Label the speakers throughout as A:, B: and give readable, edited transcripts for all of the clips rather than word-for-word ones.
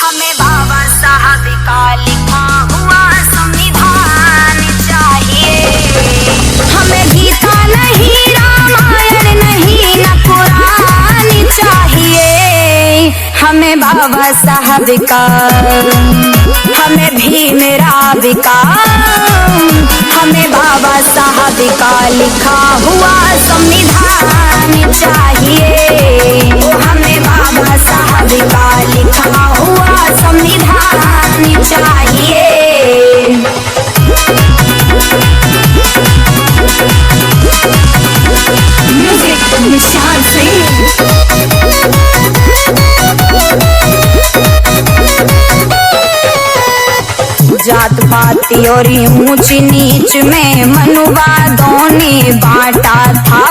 A: हमें बाबा साहब का लिखा हुआ संविधान चाहिए। हमें गीता नहीं, रामायण नहीं, न कुरान चाहिए। हमें बाबा साहब का, हमें भीम राव का, हमें बाबा साहब का लिखा हुआ संविधान चाहिए। हमें बाबा साहब का लिखा हुआ संविधान चाहिए। म्यूजिक निशान सिंह। जात पात और ऊंच नीच में मनुवादों ने बांटा था।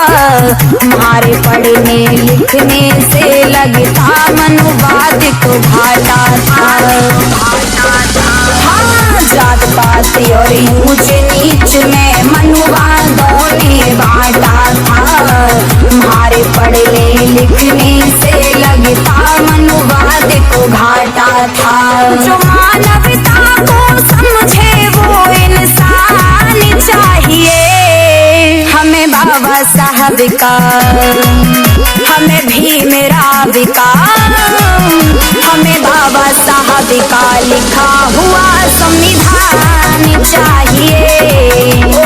A: हमारे पढ़ने लिखने से लगता मनुवाद को घाटा था। हाँ, जात पात और ऊंच नीच में मनुवादों ने बांटा था। हमारे पढ़ने लिखने से लगता मनुवाद को घाटा था। जो मानवता को समझे वो इंसान चाहिए। हमें बाबा साहब का, हमें भीम राव का, हमें बाबा साहब का लिखा हुआ संविधान चाहिए।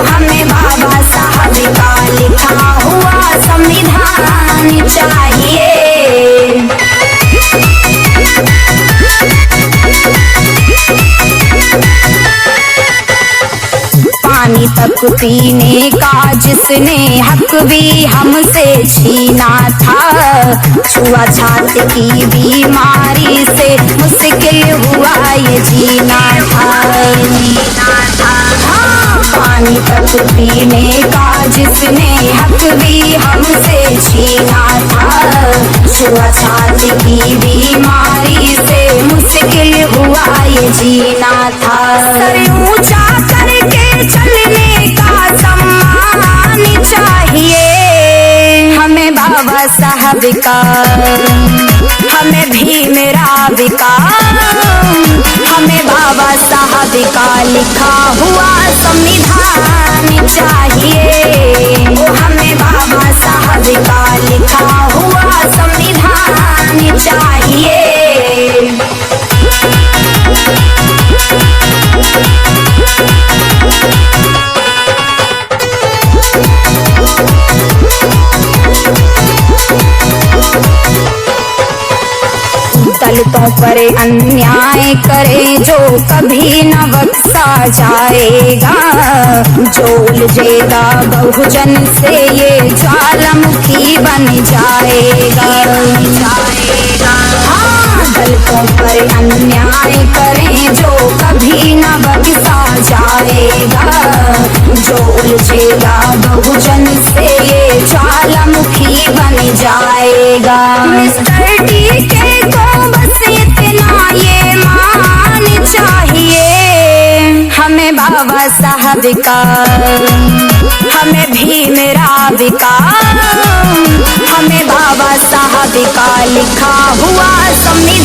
A: हमें बाबा साहब का लिखा हुआ संविधान चाहिए। पानी तक पीने का जिसने हक भी हमसे छीना था। छुआछात की बीमारी से मुश्किल हुआ ये जीना था। हाँ, पानी तक पीने का जिसने हक भी हमसे छीना था। छुआछात की बीमारी से मुश्किल हुआ ये जीना था। सर ऊंचा करके चलने का सम्मान चाहिए। हमें बाबा साहब का, हमें भीम राव का, हमें बाबा साहब का लिखा हुआ संविधान चाहिए। हमें बाबा साहब का लिखा हुआ संविधान चाहिए। दलितों पर अन्याय करे जो कभी न बख्शा जाएगा। जो उलझेगा बहुजन से ये ज्वालामुखी बन जाएगा। हाँ, दलितों पर अन्याय करे जो कभी न बख्शा जाएगा। जो उलझेगा बहुजन से ये ज्वालामुखी बन जाएगा। मिस्टर टीके को बस इतना ये मान चाहिए। हमें बाबा साहब का, हमें भीम राव का, हमें बाबा साहब का लिखा हुआ संविधान